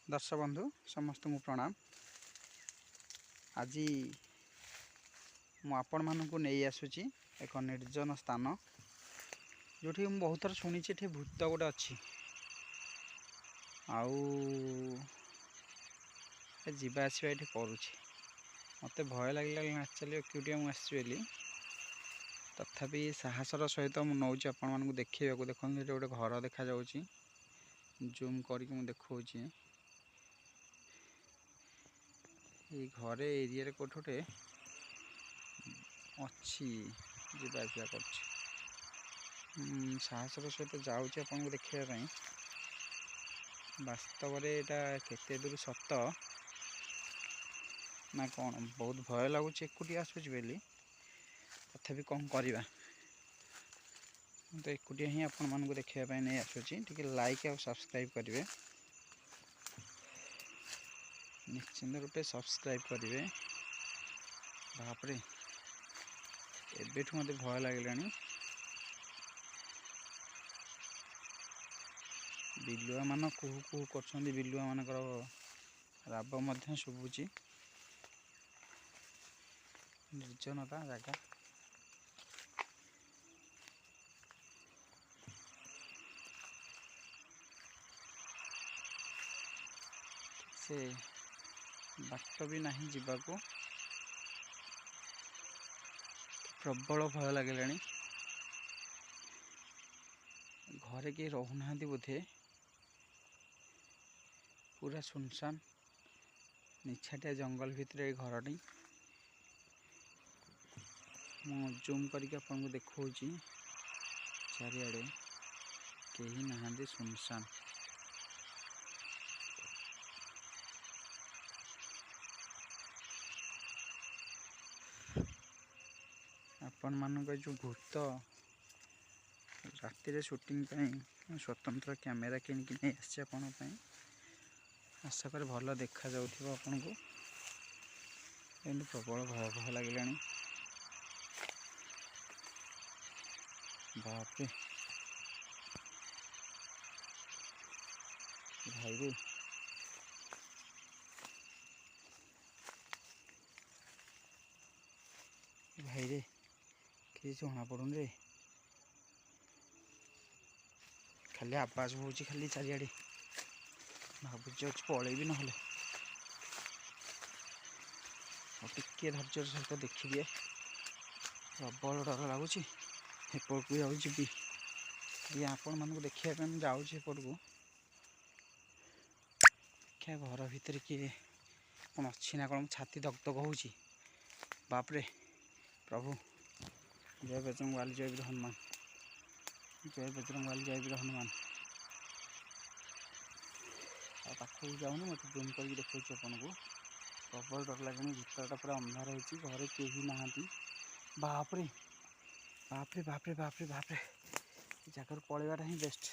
दर्शक बंधु समस्त को प्रणाम। आज मुझे नहीं आसूची एक निर्जन स्थान जो बहुत थर शुणी भूत गोटे अच्छी आवा आसवा ये करुँच मत भय लगे एक्चुअली एकुटिया मुझे तथापि साहसर सहित मुझे नौ आपण देखा देखो गोटे घर देखा जूम करके देखा ये घरे एरिया कोठे अच्छी जावासा कर साहसर सहित जाऊँगी आपन को देखापी वास्तव में यहाँ केते दूर सत ना कौन बहुत भय लगुच एकुटिया आसूची बेली तथापि कौन करवा तो एकुटिया ही आपण मानक देखापी नहीं आसूची टिके लाइक और सब्सक्राइब करेंगे निश्चिंत रूपे सब्सक्राइब करेंगे बापरे एबेठू मत भय लगे बिलुआ मान कुहू कुहू कर बिलुआ मानकर राव शुभुची निर्जनता जगह से बाट भी नहीं जीवाको प्रबल भय लगे घरे किए रोना बोधे पूरा सुनसान निछाटिया जंगल भितर घरटी मु जूम करके आपन को देखा चारिआडे कहीं नहांती सुनसान आपण मानक जो भूत राति शूटिंग स्वतंत्र कैमेरा किनिकी नहीं आसी आपण आशा कर भल देखा जाउथिबो आपण को प्रबल भय भय लगे बापे भाई रे भाई रे कि जना पड़ून रे खाली आवाज हो खाली चारिआडे भावुँ पलैबी ना टिके धैर्य सहित देखिए प्रबल डर लगुच एपट को जी ये आपण मानक देखापी जाऊँगी एपट को क्या घर भितर किए कौन अच्छी ना कौन छाती दगदग हो बापरे प्रभु जय बजरंग वाली जय वीर हनुमान जय बजरंग वाली जय वीर हनुमान पाखक जाऊनी मत जूम कर देखा आपन को प्रबल डर लगे भितरटा पूरा अंधार होती घरे कहीं नहांती बापरे बापरे बापरे बापरे बापरे जगह पलैवाटा ही बेस्ट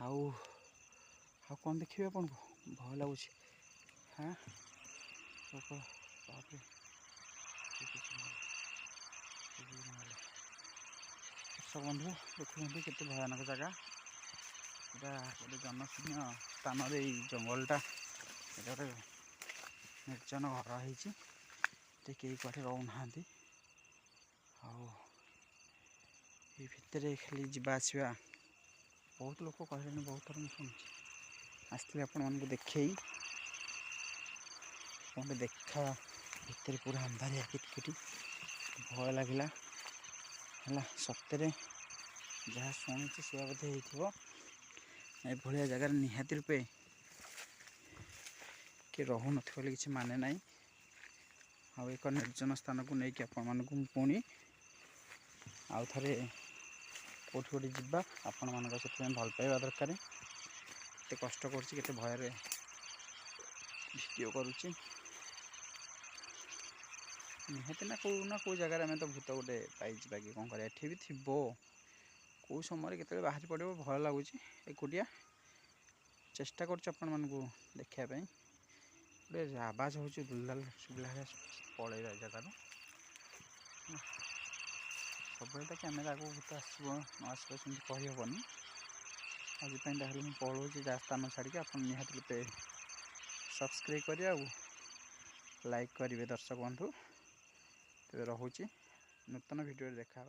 आउ कौन देखिए आपन को भय लगुच हाँ बापरे दर्शक बंधु देखुं केते भयानक जगह यहाँ गोटे जनशून्य स्थान जंगलटा गोटे निर्जन घर होती कई कटे रोना भितर खाली जावा आसवा बहुत लोग कहले बहुत थर मुझे आसती आपण मानक देखे गोटे देखा भितर पूरा अंधारिया किटकिटी भय लगे है सतरे जहाँ शुणी से बोधे होया जगार निहाती रूपे कि रहू न कि माने ना एक निर्जन स्थान को लेकिन आपण मानक पुणी आउ थे कौटी गोटे जावा आपण मान भल पाइबा दरकार के कष्ट कर भय भिडियो करुच्ची निहाती ना कौ जगार आम तो भूत गोटे पाई कि कौन कर भी थी कौ समय के बाहरी पड़ो भय लगुच एकुटिया चेष्टा कर देखापी गोटे आवाज हो दुलदाल शुभला पलैया जगार सब कैमेरा आगे भूत आसो न आसो कहीहबनी आज ताहले मुझे पलाऊँगी जहाँ स्थान छाड़ी आप निहाती मत सब्सक्राइब करें लाइक करेंगे दर्शक बंधु। तेज रोचे नूतन भिडियो देखा।